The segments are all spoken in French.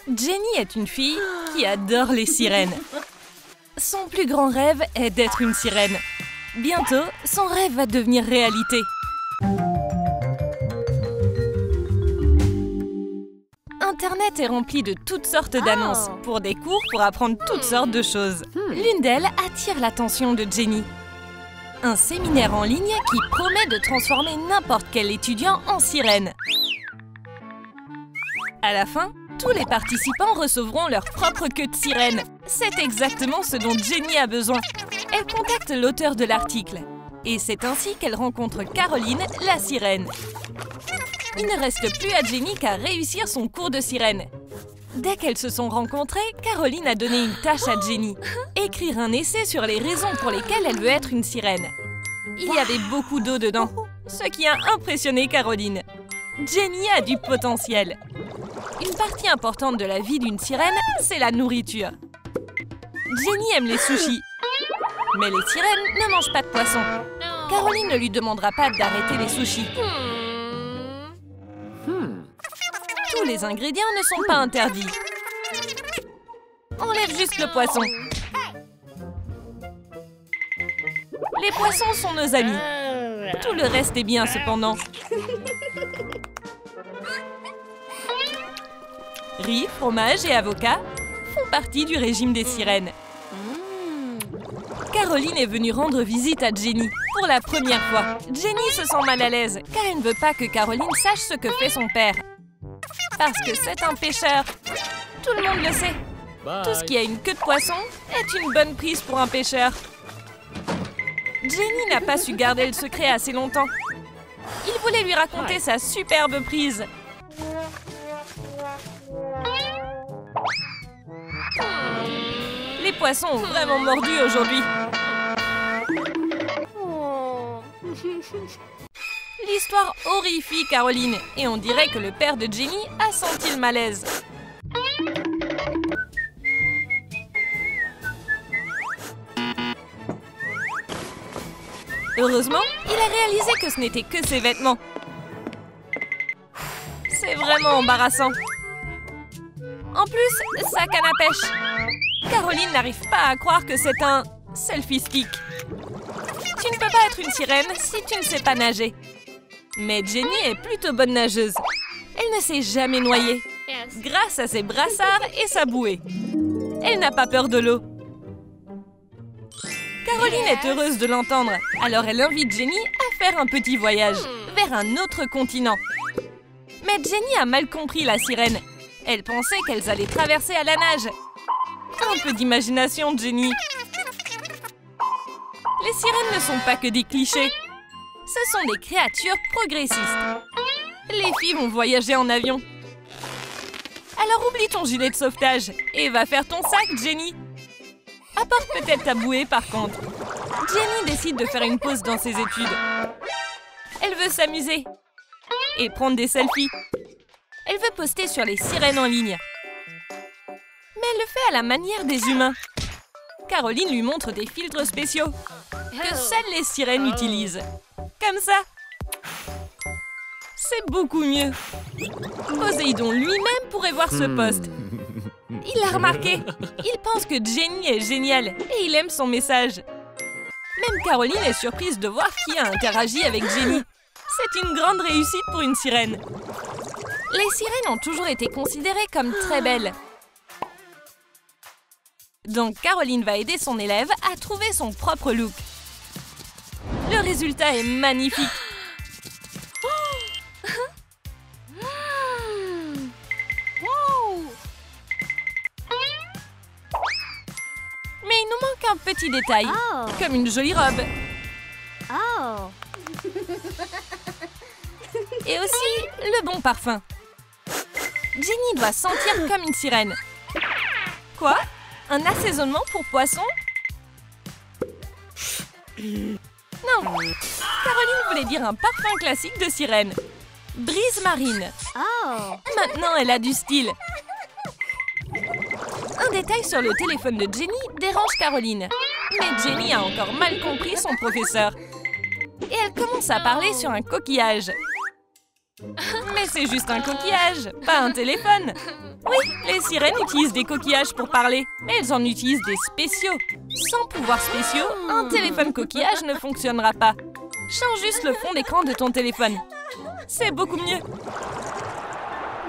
Jenny est une fille qui adore les sirènes. Son plus grand rêve est d'être une sirène. Bientôt, son rêve va devenir réalité. Internet est rempli de toutes sortes d'annonces pour des cours pour apprendre toutes sortes de choses. L'une d'elles attire l'attention de Jenny. Un séminaire en ligne qui promet de transformer n'importe quel étudiant en sirène. À la fin, tous les participants recevront leur propre queue de sirène. C'est exactement ce dont Jenny a besoin. Elle contacte l'auteur de l'article. Et c'est ainsi qu'elle rencontre Caroline, la sirène. Il ne reste plus à Jenny qu'à réussir son cours de sirène. Dès qu'elles se sont rencontrées, Caroline a donné une tâche à Jenny. Écrire un essai sur les raisons pour lesquelles elle veut être une sirène. Il y avait beaucoup d'eau dedans, ce qui a impressionné Caroline. Jenny a du potentiel. Une partie importante de la vie d'une sirène, c'est la nourriture. Jenny aime les sushis. Mais les sirènes ne mangent pas de poisson. Caroline ne lui demandera pas d'arrêter les sushis. Tous les ingrédients ne sont pas interdits. Enlève juste le poisson. Les poissons sont nos amis. Tout le reste est bien cependant. Riz, fromage et avocat font partie du régime des sirènes. Caroline est venue rendre visite à Jenny pour la première fois. Jenny se sent mal à l'aise car elle ne veut pas que Caroline sache ce que fait son père. Parce que c'est un pêcheur. Tout le monde le sait. Tout ce qui a une queue de poisson est une bonne prise pour un pêcheur. Jenny n'a pas su garder le secret assez longtemps. Il voulait lui raconter sa superbe prise. Les poissons ont vraiment mordu aujourd'hui. L'histoire horrifie Caroline et on dirait que le père de Jenny a senti le malaise. Heureusement, il a réalisé que ce n'était que ses vêtements. C'est vraiment embarrassant. En plus, sa canne à pêche. Caroline n'arrive pas à croire que c'est un selfie stick. Tu ne peux pas être une sirène si tu ne sais pas nager. Mais Jenny est plutôt bonne nageuse. Elle ne s'est jamais noyée, grâce à ses brassards et sa bouée. Elle n'a pas peur de l'eau. Caroline est heureuse de l'entendre, alors elle invite Jenny à faire un petit voyage vers un autre continent. Mais Jenny a mal compris la sirène. Elle pensait qu'elles allaient traverser à la nage. Un peu d'imagination, Jenny. Les sirènes ne sont pas que des clichés. Ce sont des créatures progressistes. Les filles vont voyager en avion. Alors oublie ton gilet de sauvetage et va faire ton sac, Jenny. Apporte peut-être ta bouée, par contre. Jenny décide de faire une pause dans ses études. Elle veut s'amuser et prendre des selfies. Elle veut poster sur les sirènes en ligne. Mais elle le fait à la manière des humains. Caroline lui montre des filtres spéciaux que seules les sirènes utilisent. Comme ça. C'est beaucoup mieux. Poséidon lui-même pourrait voir ce post. Il l'a remarqué. Il pense que Jenny est géniale et il aime son message. Même Caroline est surprise de voir qui a interagi avec Jenny. C'est une grande réussite pour une sirène. Les sirènes ont toujours été considérées comme très belles. Donc Caroline va aider son élève à trouver son propre look. Le résultat est magnifique. Mais il nous manque un petit détail, comme une jolie robe. Et aussi le bon parfum. Jenny doit sentir comme une sirène. Quoi? Un assaisonnement pour poisson? Non. Caroline voulait dire un parfum classique de sirène. Brise marine. Maintenant, elle a du style. Un détail sur le téléphone de Jenny dérange Caroline. Mais Jenny a encore mal compris son professeur. Et elle commence à parler sur un coquillage. Mais c'est juste un coquillage, pas un téléphone. Oui, les sirènes utilisent des coquillages pour parler, mais elles en utilisent des spéciaux. Sans pouvoirs spéciaux, un téléphone coquillage ne fonctionnera pas. Change juste le fond d'écran de ton téléphone. C'est beaucoup mieux.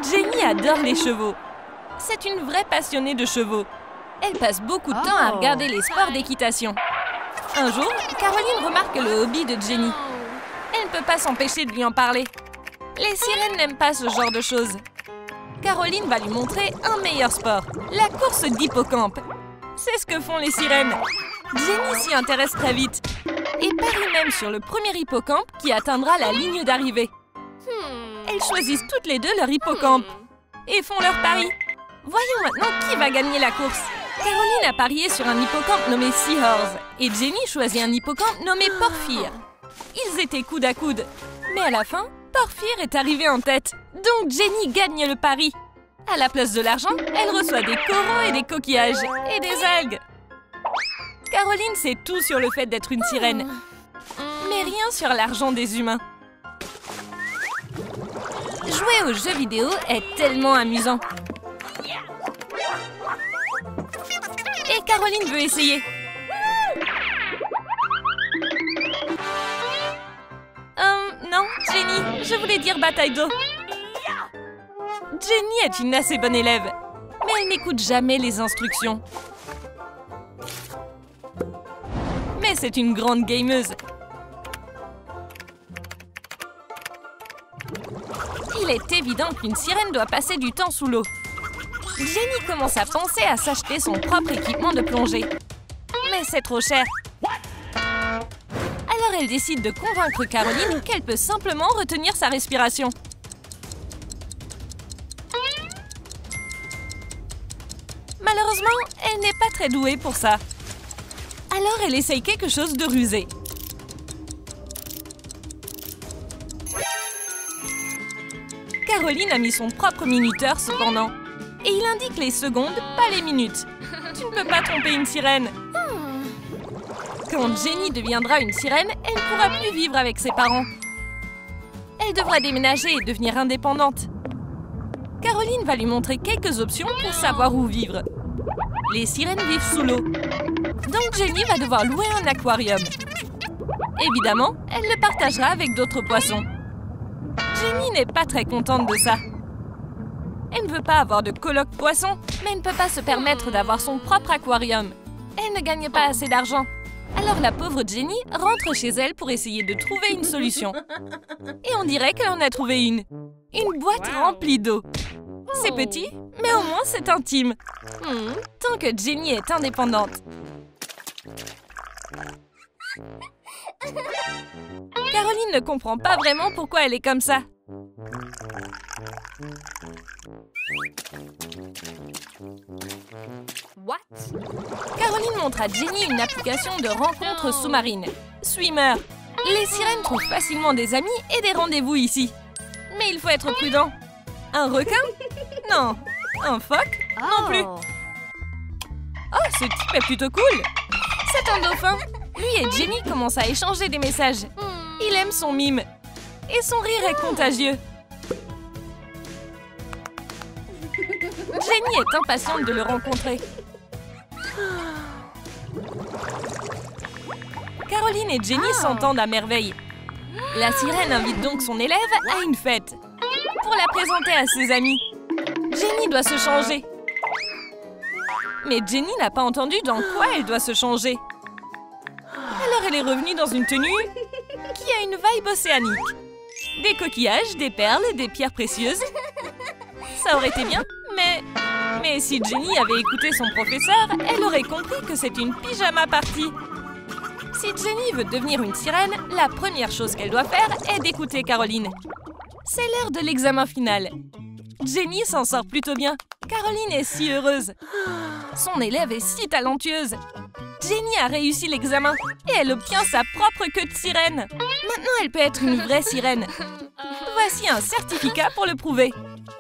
Jenny adore les chevaux. C'est une vraie passionnée de chevaux. Elle passe beaucoup de temps à regarder les sports d'équitation. Un jour, Caroline remarque le hobby de Jenny. Elle ne peut pas s'empêcher de lui en parler. Les sirènes n'aiment pas ce genre de choses. Caroline va lui montrer un meilleur sport, la course d'hippocampe. C'est ce que font les sirènes. Jenny s'y intéresse très vite et parie même sur le premier hippocampe qui atteindra la ligne d'arrivée. Elles choisissent toutes les deux leur hippocampe et font leur pari. Voyons maintenant qui va gagner la course. Caroline a parié sur un hippocampe nommé Seahorse et Jenny choisit un hippocampe nommé Porphyre. Ils étaient coude à coude, mais à la fin, Porphyre est arrivé en tête. Donc Jenny gagne le pari. À la place de l'argent, elle reçoit des coraux et des coquillages et des algues. Caroline sait tout sur le fait d'être une sirène, mais rien sur l'argent des humains. Jouer aux jeux vidéo est tellement amusant. Et Caroline veut essayer. Non, Jenny, je voulais dire bataille d'eau. Jenny est une assez bonne élève, mais elle n'écoute jamais les instructions. Mais c'est une grande gameuse. Il est évident qu'une sirène doit passer du temps sous l'eau. Jenny commence à penser à s'acheter son propre équipement de plongée. Mais c'est trop cher. Alors elle décide de convaincre Caroline qu'elle peut simplement retenir sa respiration. Malheureusement, elle n'est pas très douée pour ça. Alors elle essaye quelque chose de rusé. Caroline a mis son propre minuteur cependant. Et il indique les secondes, pas les minutes. Tu ne peux pas tromper une sirène. Quand Jenny deviendra une sirène, elle ne pourra plus vivre avec ses parents. Elle devra déménager et devenir indépendante. Caroline va lui montrer quelques options pour savoir où vivre. Les sirènes vivent sous l'eau. Donc Jenny va devoir louer un aquarium. Évidemment, elle le partagera avec d'autres poissons. Jenny n'est pas très contente de ça. Elle ne veut pas avoir de coloc poisson, mais elle ne peut pas se permettre d'avoir son propre aquarium. Elle ne gagne pas assez d'argent. Alors la pauvre Jenny rentre chez elle pour essayer de trouver une solution. Et on dirait qu'elle en a trouvé une. Une boîte remplie d'eau. C'est petit, mais au moins c'est intime. Tant que Jenny est indépendante. Caroline ne comprend pas vraiment pourquoi elle est comme ça. What? Caroline montre à Jenny une application de rencontre sous-marine. Swimmer. Les sirènes trouvent facilement des amis et des rendez-vous ici. Mais il faut être prudent. Un requin? Non. Un phoque? Non plus. Oh, ce type est plutôt cool. C'est un dauphin. Lui et Jenny commencent à échanger des messages. Il aime son mime. Et son rire est contagieux. Jenny est impatiente de le rencontrer. Caroline et Jenny s'entendent à merveille. La sirène invite donc son élève à une fête pour la présenter à ses amis. Jenny doit se changer. Mais Jenny n'a pas entendu dans quoi elle doit se changer. Alors elle est revenue dans une tenue qui a une vibe océanique. Des coquillages, des perles, des pierres précieuses. Ça aurait été bien, mais si Jenny avait écouté son professeur, elle aurait compris que c'est une pyjama party. Si Jenny veut devenir une sirène, la première chose qu'elle doit faire est d'écouter Caroline. C'est l'heure de l'examen final. Jenny s'en sort plutôt bien. Caroline est si heureuse. Son élève est si talentueuse. Jenny a réussi l'examen et elle obtient sa propre queue de sirène. Maintenant, elle peut être une vraie sirène. Voici un certificat pour le prouver.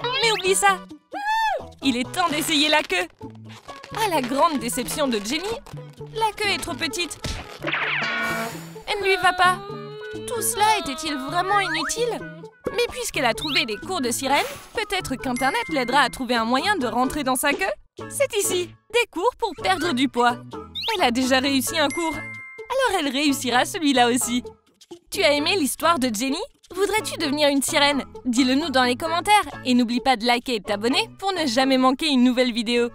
Mais oublie ça. Il est temps d'essayer la queue. À la grande déception de Jenny, la queue est trop petite. Elle ne lui va pas. Tout cela était-il vraiment inutile? Mais puisqu'elle a trouvé les cours de sirène, peut-être qu'Internet l'aidera à trouver un moyen de rentrer dans sa queue. C'est ici, des cours pour perdre du poids. Elle a déjà réussi un cours, alors elle réussira celui-là aussi. Tu as aimé l'histoire de Jenny? Voudrais-tu devenir une sirène? Dis-le nous dans les commentaires et n'oublie pas de liker et de t'abonner pour ne jamais manquer une nouvelle vidéo.